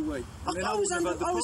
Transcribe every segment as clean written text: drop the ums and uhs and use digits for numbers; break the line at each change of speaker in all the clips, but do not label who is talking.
away. And
I was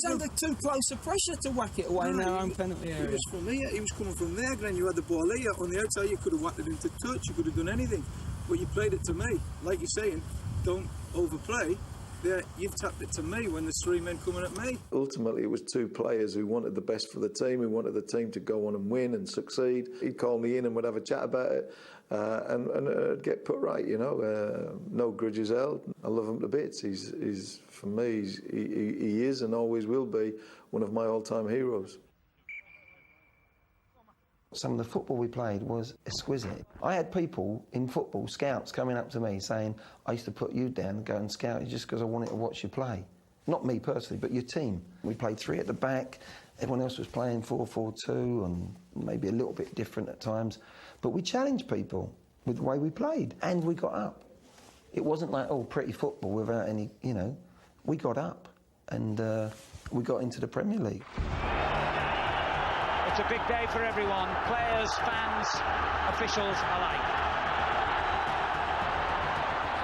under too close a pressure to whack it away in our own penalty area.
It was from here. He was coming from there, Glenn. You had the ball here on the outside. You could have whacked it into touch. You could have done anything. But you played it to me. Like you're saying, don't overplay. There, you've tapped it to me when there's three men coming at me.
Ultimately, it was two players who wanted the best for the team, who wanted the team to go on and win and succeed. He'd call me in and we'd have a chat about it and it'd get put right, you know. No grudges held. I love him to bits. He's for me, he is and always will be one of my all-time heroes.
Some of the football we played was exquisite. I had people in football, scouts, coming up to me saying, I used to put you down and go and scout you just because I wanted to watch you play. Not me personally, but your team. We played three at the back. Everyone else was playing 4-4-2 and maybe a little bit different at times. But we challenged people with the way we played and we got up. It wasn't like, oh, pretty football without any, you know. We got up and we got into the Premier League.
It's a big day for everyone, players, fans, officials alike.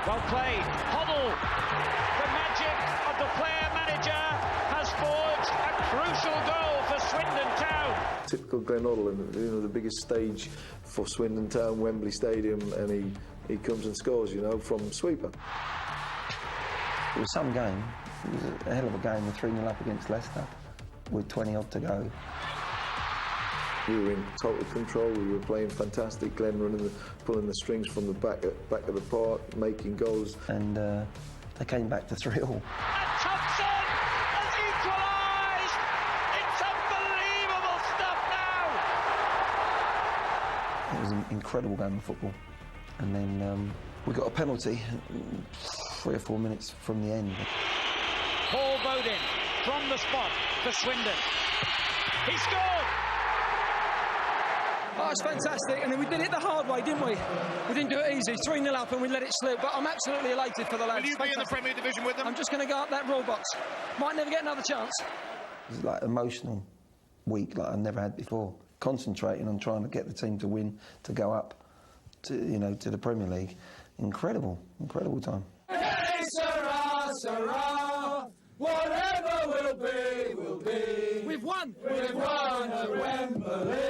Well played. Hoddle, the magic of the player-manager, has forged a crucial goal for Swindon Town.
Typical Glenn Hoddle, and you know, the biggest stage for Swindon Town, Wembley Stadium, and he comes and scores, you know, from sweeper.
It was some game. It was a hell of a game. We're 3-0 up against Leicester with 20 odd to go.
We were in total control. We were playing fantastic. Glenn pulling the strings from the back of the park, making goals.
And they came back to 3-3.
And Thompson has equalised! It's unbelievable stuff now!
It was an incredible game of football. And then we got a penalty 3 or 4 minutes from the end.
Paul Bodin from the spot for Swindon. He scored!
Oh, it's fantastic, and we did it the hard way, didn't we? We didn't do it easy, 3-0 up and we let it slip, but I'm absolutely elated for the lads.
Will you be in the Premier Division with them?
I'm just going to go up that raw box. Might never get another chance.
It was like an emotional week like I've never had before. Concentrating on trying to get the team to win, to go up to, you know, to the Premier League. Incredible time.
Hey, Sarah, Sarah, whatever will be, will be. We've won! We've won at Wembley.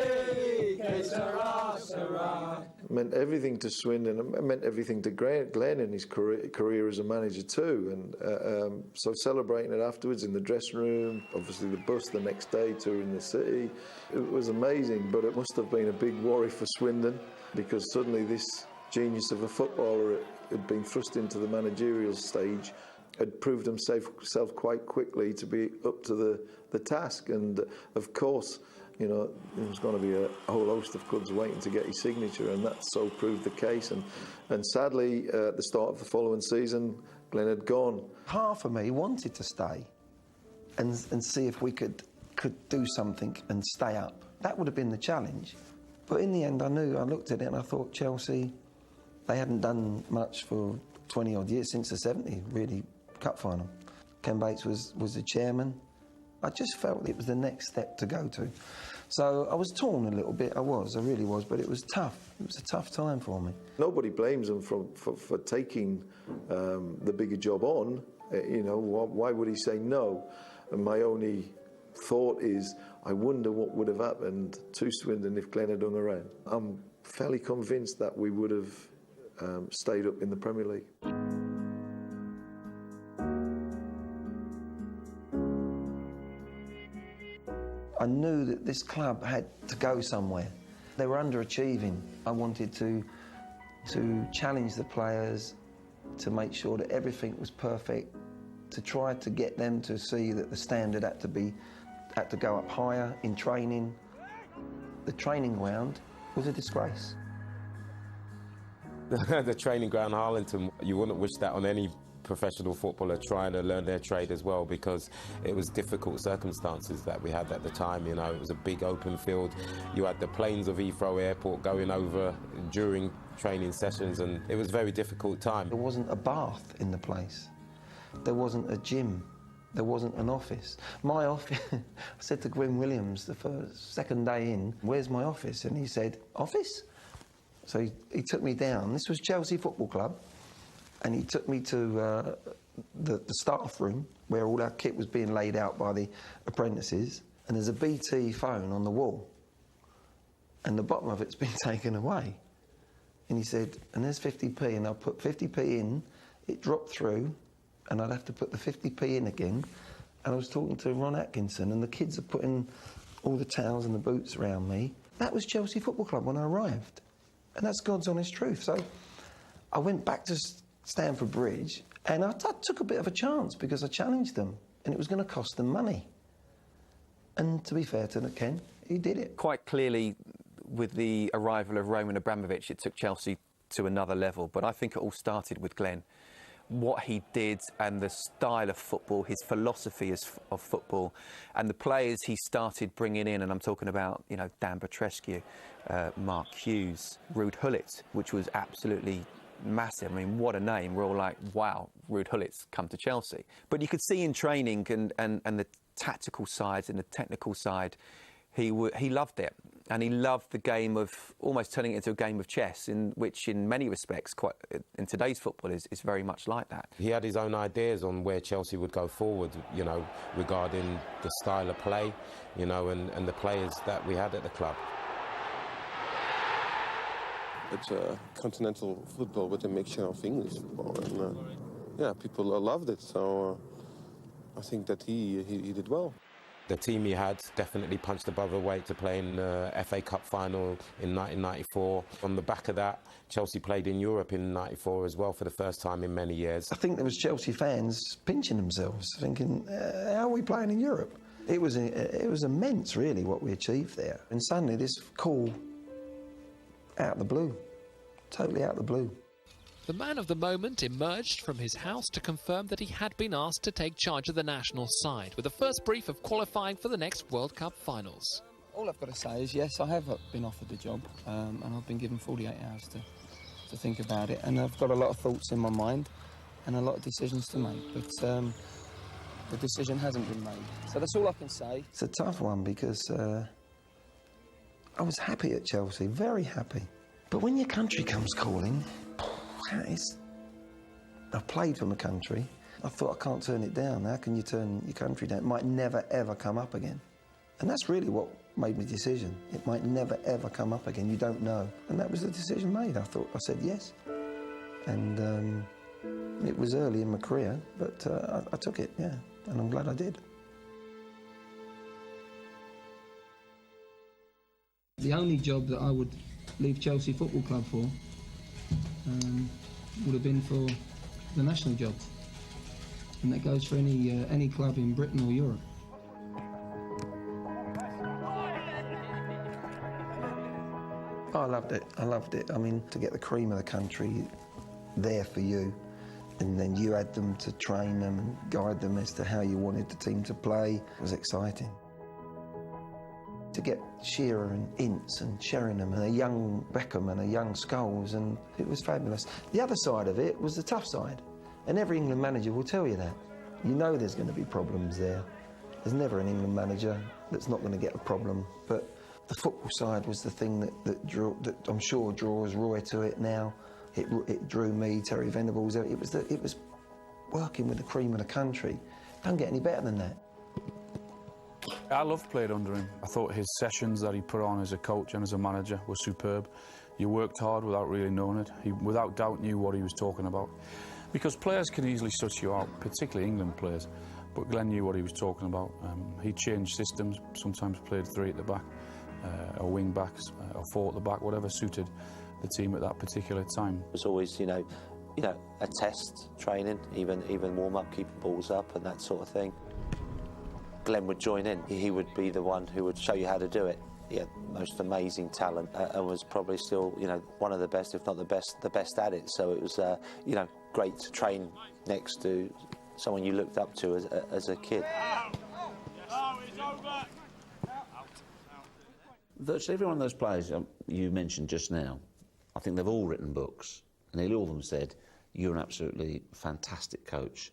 It meant everything to Swindon. It meant everything to Glenn in his career as a manager too. And so celebrating it afterwards in the dressing room, obviously the bus the next day, touring the city. It was amazing, but it must have been a big worry for Swindon because suddenly this genius of a footballer had been thrust into the managerial stage, had proved himself quite quickly to be up to the task. And of course, you know, there was going to be a whole host of clubs waiting to get his signature, and that so proved the case. And sadly, at the start of the following season, Glenn had gone.
Half of me wanted to stay and see if we could do something and stay up. That would have been the challenge. But in the end, I looked at it and I thought Chelsea, they hadn't done much for 20 odd years, since the 70s, really, cup final. Ken Bates was the chairman. I just felt it was the next step to go to. So I was torn a little bit, I really was, but it was tough. It was a tough time for me.
Nobody blames him for taking the bigger job on. You know, why would he say no? And my only thought is, I wonder what would have happened to Swindon if Glenn had hung around. I'm fairly convinced that we would have stayed up in the Premier League.
I knew that this club had to go somewhere. They were underachieving. I wanted to challenge the players, to make sure that everything was perfect, to try to get them to see that the standard had to go up higher in training. The training ground was a disgrace.
The training ground, Harlington, you wouldn't wish that on any professional footballer trying to learn their trade as well, because it was difficult circumstances that we had at the time. You know, it was a big open field. You had the planes of Heathrow Airport going over during training sessions, and it was a very difficult time.
There wasn't a bath in the place. There wasn't a gym. There wasn't an office. My office, I said to Gwyn Williams the second day in, where's my office? And he said, office? So he took me down. This was Chelsea Football Club. and he took me to the staff room where all our kit was being laid out by the apprentices, and there's a BT phone on the wall, and the bottom of it's been taken away. And he said, and there's 50p, and I'll put 50p in, it dropped through, and I'd have to put the 50p in again. And I was talking to Ron Atkinson, and the kids are putting all the towels and the boots around me. That was Chelsea Football Club when I arrived. And that's God's honest truth. So I went back to Stamford Bridge, and I took a bit of a chance because I challenged them, and it was going to cost them money. And to be fair to Ken, he did it.
Quite clearly, with the arrival of Roman Abramovich, it took Chelsea to another level. But I think it all started with Glenn. What he did and the style of football, his philosophy of football, and the players he started bringing in, and I'm talking about, you know, Dan Petrescu, Mark Hughes, Ruud Gullit, which was absolutely massive. I mean, what a name. We're all like, wow, Ruud Gullit's come to Chelsea. But you could see in training and the tactical side and the technical side, he loved it. And he loved the game of almost turning it into a game of chess, in which in many respects, quite in today's football, is very much like that.
He had his own ideas on where Chelsea would go forward, you know, regarding the style of play, you know, and the players that we had at the club.
It's continental football with a mixture of English football, and yeah, people loved it. So I think that he did well.
The team he had definitely punched above their weight to play in the FA Cup final in 1994. On the back of that, Chelsea played in Europe in '94 as well for the first time in many years.
I think there was Chelsea fans pinching themselves, thinking, how are we playing in Europe? It was immense, really, what we achieved there. And suddenly this call out of the blue, totally out of the blue.
The man of the moment emerged from his house to confirm that he had been asked to take charge of the national side, with the first brief of qualifying for the next World Cup finals.
All I've got to say is, yes, I have been offered the job, and I've been given 48 hours to think about it, and I've got a lot of thoughts in my mind and a lot of decisions to make, but the decision hasn't been made. So that's all I can say.
It's a tough one because I was happy at Chelsea, very happy. But when your country comes calling, I've played for my country. I thought, I can't turn it down. How can you turn your country down? It might never, ever come up again. And that's really what made my decision. It might never, ever come up again. You don't know. And that was the decision made. I said yes. And it was early in my career, but I took it, yeah. And I'm glad I did.
The only job that I would leave Chelsea Football Club for would have been for the national job, and that goes for any club in Britain or Europe.
I loved it. I loved it. I mean, to get the cream of the country there for you, and then you had them to train them and guide them as to how you wanted the team to play, was exciting. To get Shearer and Ince and Sheringham and a young Beckham and a young Scholes, and it was fabulous. The other side of it was the tough side, and every England manager will tell you that. You know there's going to be problems there. There's never an England manager that's not going to get a problem, but the football side was the thing that I'm sure draws Roy to it now. It drew me, Terry Venables. It was working with the cream of the country. Don't get any better than that.
I loved playing under him. I thought his sessions that he put on as a coach and as a manager were superb. You worked hard without really knowing it. He, without doubt, knew what he was talking about. Because players can easily suss you out, particularly England players. But Glenn knew what he was talking about. He changed systems, sometimes played 3 at the back, or wing backs, or 4 at the back, whatever suited the team at that particular time.
It was always, you know, a test training, even warm-up, keeping balls up and that sort of thing. Glenn would join in. He would be the one who would show you how to do it. He had most amazing talent and was probably still, one of the best, if not the best at it. So it was, great to train next to someone you looked up to as a kid.
Virtually every one of those players you mentioned just now, I think they've all written books. Nearly all of them said, you're an absolutely fantastic coach.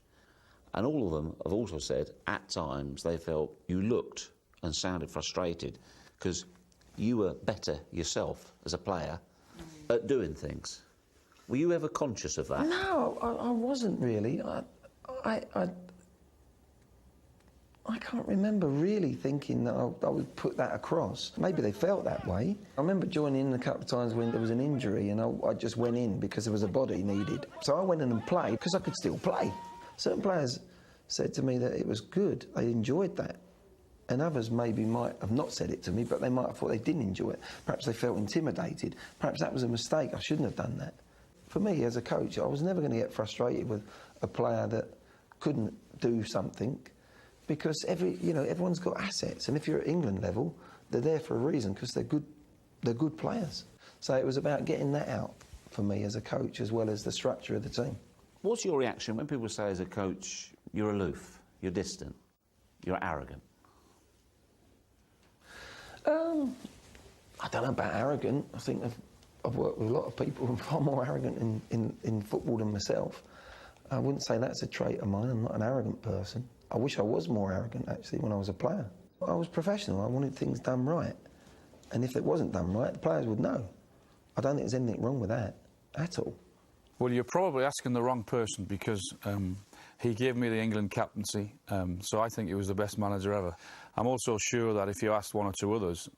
And all of them have also said, at times, they felt you looked and sounded frustrated because you were better yourself as a player at doing things. Were you ever conscious of that?
No, I wasn't really. I can't remember really thinking that I would put that across. Maybe they felt that way. I remember joining in a couple of times when there was an injury and I just went in because there was a body needed. So I went in and played because I could still play. Certain players said to me that it was good, they enjoyed that. And others maybe might have not said it to me, but they might have thought they didn't enjoy it. Perhaps they felt intimidated. Perhaps that was a mistake, I shouldn't have done that. For me, as a coach, I was never going to get frustrated with a player that couldn't do something, because everyone's got assets, and if you're at England level, they're there for a reason because they're good players. So it was about getting that out for me as a coach, as well as the structure of the team.
What's your reaction when people say as a coach, you're aloof, you're distant, you're arrogant?
I don't know about arrogant. I think I've worked with a lot of people who are far more arrogant in football than myself. I wouldn't say that's a trait of mine. I'm not an arrogant person. I wish I was more arrogant, actually, when I was a player. I was professional. I wanted things done right. And if it wasn't done right, the players would know. I don't think there's anything wrong with that at all.
Well, you're probably asking the wrong person, because he gave me the England captaincy, so I think he was the best manager ever. I'm also sure that if you asked one or two others,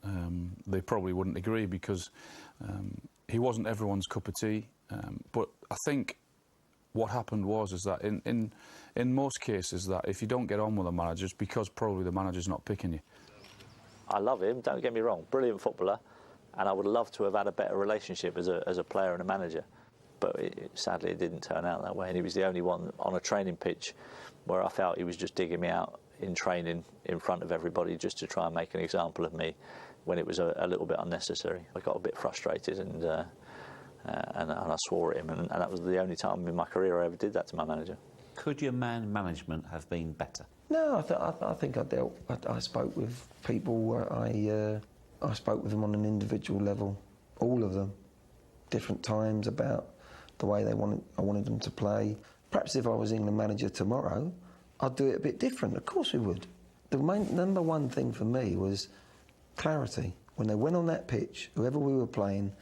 they probably wouldn't agree, because he wasn't everyone's cup of tea. But I think what happened is that in most cases, that if you don't get on with the manager, it's because probably the manager's not picking you.
I love him, don't get me wrong, brilliant footballer, and I would love to have had a better relationship as a player and a manager. But sadly, it didn't turn out that way, and he was the only one on a training pitch where I felt he was just digging me out in training in front of everybody just to try and make an example of me, when it was a little bit unnecessary. I got a bit frustrated and I swore at him, and that was the only time in my career I ever did that to my manager.
Could your man management have been better?
No, I think I spoke with people. I spoke with them on an individual level, all of them, different times, about the way I wanted them to play. Perhaps if I was England manager tomorrow, I'd do it a bit different. Of course we would. The number one thing for me was clarity. When they went on that pitch, whoever we were playing,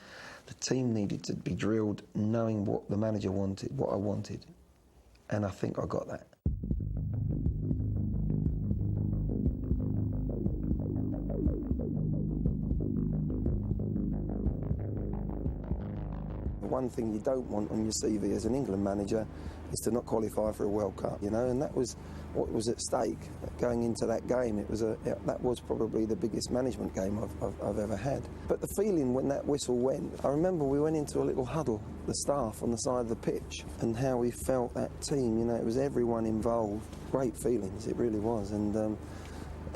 the team needed to be drilled knowing what the manager wanted, what I wanted. And I think I got that. One thing you don't want on your CV as an England manager is to not qualify for a World Cup, and that was what was at stake going into that game. That was probably the biggest management game I've ever had. But the feeling when that whistle went, I remember we went into a little huddle, the staff on the side of the pitch, and how we felt that team. It was everyone involved. Great feelings, it really was, and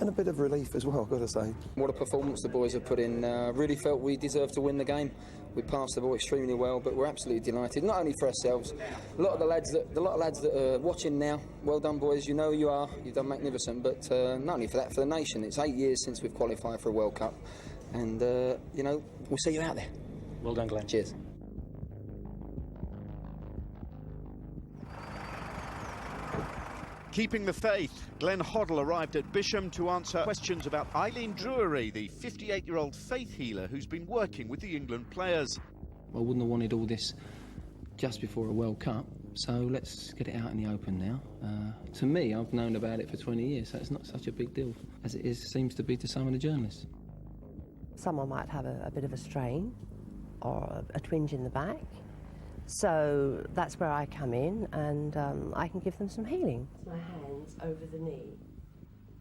a bit of relief as well, I've got to say.
What a performance the boys have put in. Really felt we deserved to win the game. We passed the ball extremely well, but we're absolutely delighted, not only for ourselves. A lot of lads that are watching now, well done boys, you know you are, you've done magnificent, but not only for that, for the nation. It's 8 years since we've qualified for a World Cup, and we'll see you out there.
Well done, Glenn.
Cheers.
Keeping the faith, Glenn Hoddle arrived at Bisham to answer questions about Eileen Drewery, the 58-year-old faith healer who's been working with the England players.
I wouldn't have wanted all this just before a World Cup, so let's get it out in the open now. To me, I've known about it for 20 years, so it's not such a big deal as it seems to be to some of the journalists.
Someone might have a bit of a strain or a twinge in the back. So that's where I come in, and I can give them some healing. My hands over the knee.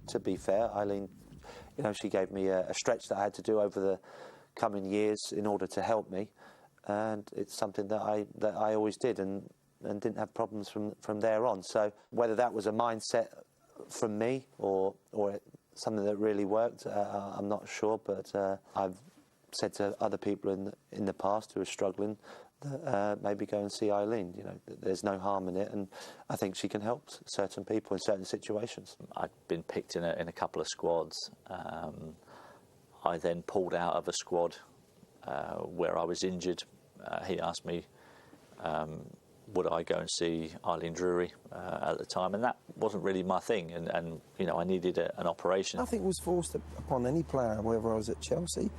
To be fair, Eileen, she gave me a stretch that I had to do over the coming years in order to help me, and it's something that I always did and didn't have problems from there on. So whether that was a mindset from me or something that really worked, I'm not sure, but I've said to other people in the past who are struggling that maybe go and see Eileen. There's no harm in it, and I think she can help certain people in certain situations. I'd been picked in a couple of squads. I then pulled out of a squad where I was injured. He asked me would I go and see Eileen Drewery at the time, and that wasn't really my thing, and I needed an operation.
Nothing was forced upon any player, whether I was at Chelsea,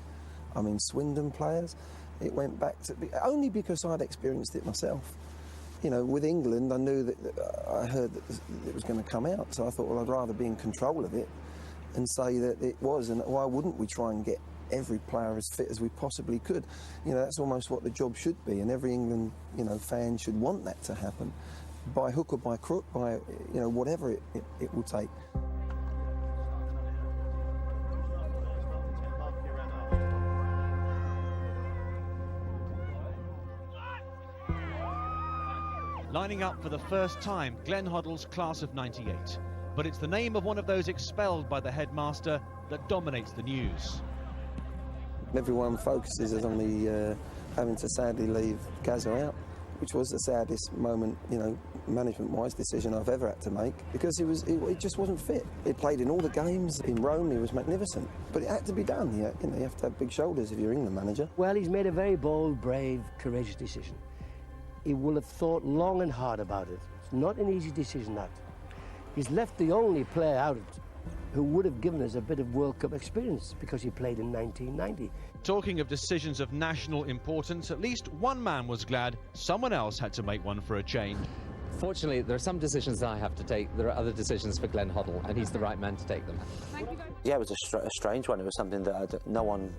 Swindon players. It went back to... Only because I'd experienced it myself. You know, with England, I knew that I heard that it was going to come out, so I thought, well, I'd rather be in control of it and say that it was, and why wouldn't we try and get every player as fit as we possibly could? You know, that's almost what the job should be, and every England, you know, fan should want that to happen, by hook or by crook, by, you know, whatever it will take.
Lining up for the first time, Glenn Hoddle's class of '98. But it's the name of one of those expelled by the headmaster that dominates the news.
Everyone focuses on the having to sadly leave Gazza out, which was the saddest moment, you know, management-wise decision I've ever had to make, because he just wasn't fit. He played in all the games in Rome. He was magnificent, but it had to be done. You know, you have to have big shoulders if you're England manager.
Well, he's made a very bold, brave, courageous decision. He will have thought long and hard about it. It's not an easy decision, that. He's left the only player out who would have given us a bit of World Cup experience, because he played in 1990.
Talking of decisions of national importance, at least one man was glad someone else had to make one for a change.
Fortunately, there are some decisions that I have to take. There are other decisions for Glenn Hoddle, and he's the right man to take them.
Yeah, it was a strange one. It was something that no one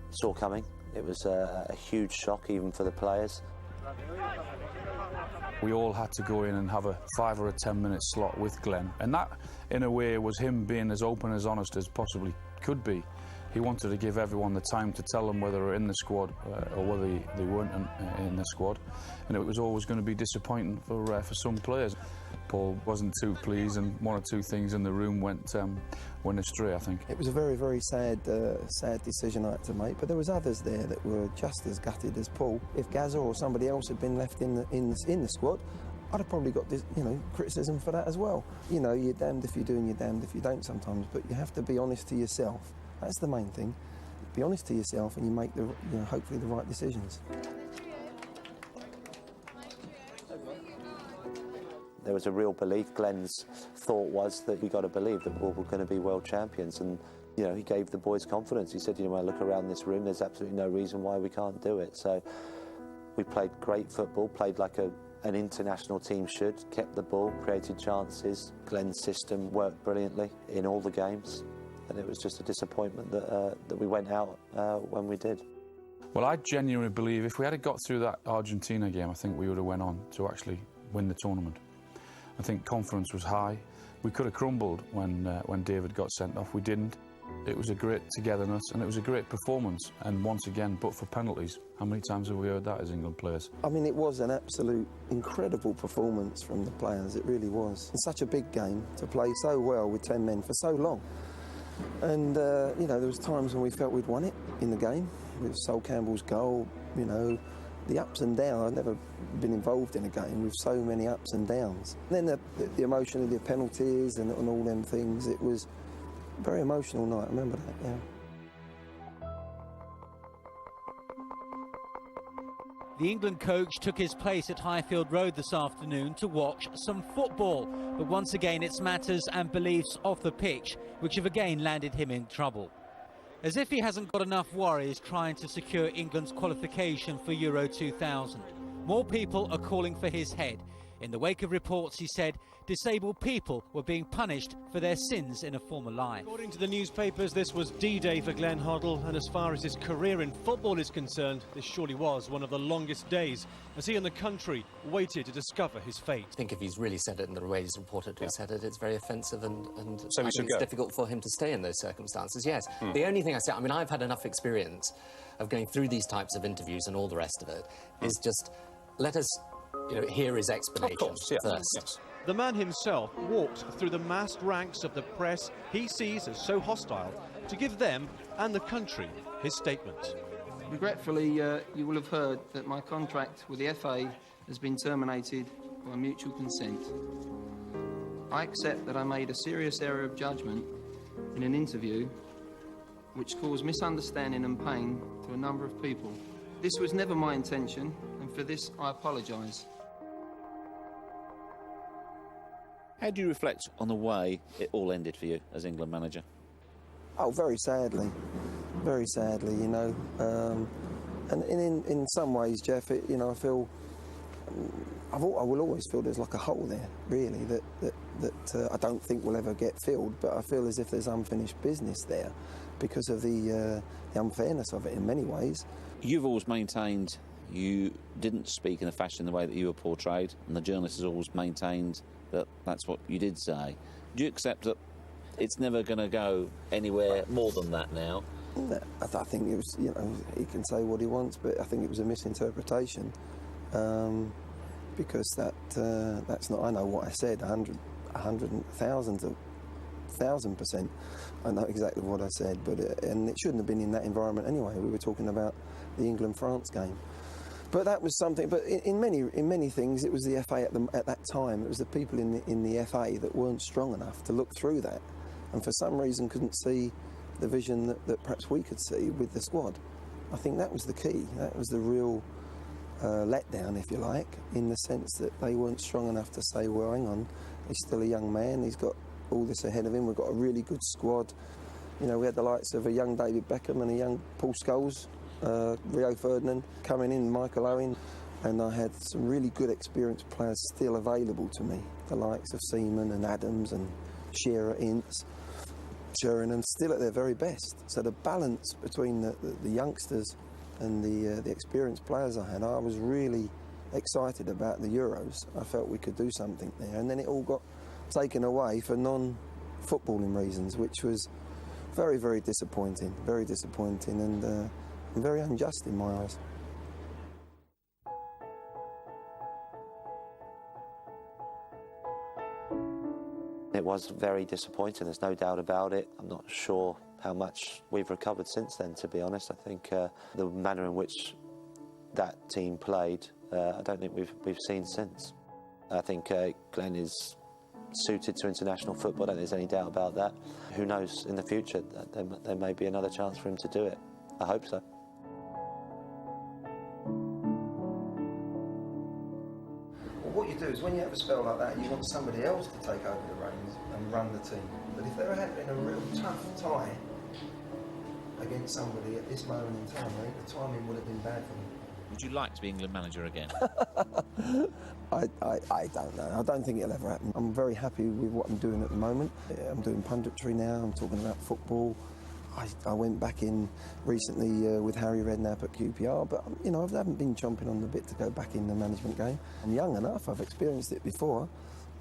saw coming. It was a huge shock, even for the players.
We all had to go in and have a 5 or a 10-minute slot with Glenn, and that, in a way, was him being as open, as honest as possibly could be. He wanted to give everyone the time to tell them whether they were in the squad or whether they weren't in the squad, and it was always going to be disappointing for some players. Paul wasn't too pleased, and one or two things in the room went astray, I think.
It was a very, very sad decision I had to make, but there was others there that were just as gutted as Paul. If Gazza or somebody else had been left in the squad, I'd have probably got this, you know, criticism for that as well. You know, you're damned if you do and you're damned if you don't sometimes, but you have to be honest to yourself. That's the main thing. Be honest to yourself, and you make the, you know, hopefully the right decisions.
There was a real belief. Glenn's thought was that we got to believe that we're going to be world champions, and you know, he gave the boys confidence. He said, you know, when I look around this room, there's absolutely no reason why we can't do it. So we played great football, played like an international team should, kept the ball, created chances. Glenn's system worked brilliantly in all the games, and it was just a disappointment that we went out when we did.
Well, I genuinely believe if we had got through that Argentina game, I think we would have went on to actually win the tournament. I think confidence was high. We could have crumbled when David got sent off. We didn't. It was a great togetherness, and it was a great performance. And once again, but for penalties. How many times have we heard that as England players?
I mean, it was an absolute incredible performance from the players. It really was. It's such a big game to play so well with 10 men for so long. And, you know, there was times when we felt we'd won it in the game with Sol Campbell's goal, you know, the ups and downs. I've never been involved in a game with so many ups and downs. And then the emotion of the penalties and all them things, it was a very emotional night, I remember that, yeah.
The England coach took his place at Highfield Road this afternoon to watch some football. But once again, it's matters and beliefs off the pitch which have again landed him in trouble. As if he hasn't got enough worries trying to secure England's qualification for Euro 2000. More people are calling for his head. In the wake of reports, he said, disabled people were being punished for their sins in a former life.
According to the newspapers, this was D-Day for Glenn Hoddle, and as far as his career in football is concerned, this surely was one of the longest days, as he and the country waited to discover his fate.
I think if he's really said it in the way he's reported to have said it, it's very offensive, and
So
I think it's difficult for him to stay in those circumstances, yes. The only thing I say, I mean, I've had enough experience of going through these types of interviews and all the rest of it, is just let us, you know, hear his explanation first.
Yes. The man himself walked through the massed ranks of the press he sees as so hostile to give them and the country his statement.
Regretfully, you will have heard that my contract with the FA has been terminated by mutual consent. I accept that I made a serious error of judgment in an interview which caused misunderstanding and pain to a number of people. This was never my intention, and for this I apologise.
How do you reflect on the way it all ended for you as England manager?
Oh, very sadly, you know. And in some ways, Jeff, I feel I will always feel there's like a hole there, really, that I don't think will ever get filled. But I feel as if there's unfinished business there because of the unfairness of it in many ways.
You've always maintained you didn't speak in a fashion the way that you were portrayed, and the journalist has always maintained that that's what you did say. Do you accept that it's never going to go anywhere more than that now?
No, I think it was, he can say what he wants, but I think it was a misinterpretation. Because that's not, I know what I said, 1,000%. I know exactly what I said, but and it shouldn't have been in that environment anyway. We were talking about the England-France game. But that was something, but in many things, it was the FA at that time, it was the people in the FA that weren't strong enough to look through that, and for some reason couldn't see the vision that perhaps we could see with the squad. I think that was the key, that was the real letdown, if you like, in the sense that they weren't strong enough to say, well, hang on, he's still a young man, he's got all this ahead of him, we've got a really good squad. We had the likes of a young David Beckham and a young Paul Scholes, Rio Ferdinand coming in, Michael Owen, and I had some really good experienced players still available to me, the likes of Seaman and Adams and Shearer, Ince, Sheringham, still at their very best. So the balance between the youngsters and the experienced players I had, I was really excited about the Euros. I felt we could do something there, and then it all got taken away for non-footballing reasons, which was very, very disappointing, and very unjust in my eyes.
It was very disappointing, there's no doubt about it. I'm not sure how much we've recovered since then, to be honest. I think the manner in which that team played, I don't think we've seen since. I think Glenn is suited to international football, I don't think there's any doubt about that. Who knows, in the future, there may be another chance for him to do it. I hope so.
Well, what you do is when you have a spell like that, you want somebody else to take over the reins and run the team. But if there had been a real tough tie against somebody at this moment in time, I think the timing would have been bad for them.
Would you like to be England manager again?
I don't know. I don't think it'll ever happen. I'm very happy with what I'm doing at the moment. I'm doing punditry now, I'm talking about football. I went back in recently with Harry Redknapp at QPR, but I haven't been chomping on the bit to go back in the management game. I'm young enough, I've experienced it before,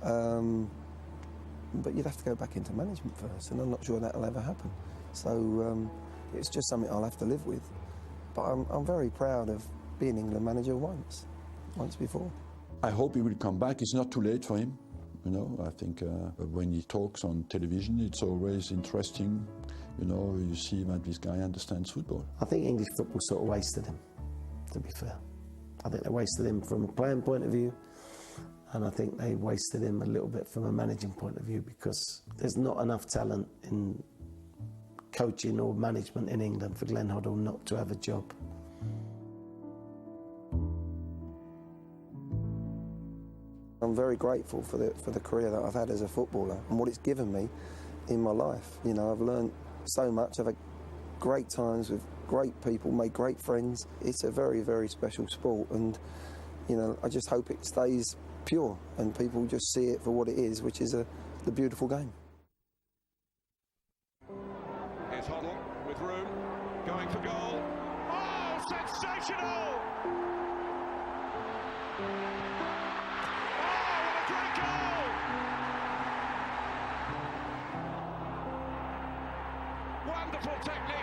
but you'd have to go back into management first, and I'm not sure that'll ever happen. So it's just something I'll have to live with. But I'm very proud of being England manager once before.
I hope he will come back. It's not too late for him. I think when he talks on television, it's always interesting. You see that this guy understands football.
I think English football sort of wasted him, to be fair. I think they wasted him from a playing point of view, and I think they wasted him a little bit from a managing point of view, because there's not enough talent in coaching or management in England for Glenn Hoddle not to have a job.
I'm very grateful for the career that I've had as a footballer and what it's given me in my life. I've learned so much. I've had great times with great people, made great friends. It's a very, very special sport, and I just hope it stays pure and people just see it for what it is, which is the beautiful game.
Here's Hoddle with room, going for goal. Oh, sensational! Wonderful technique.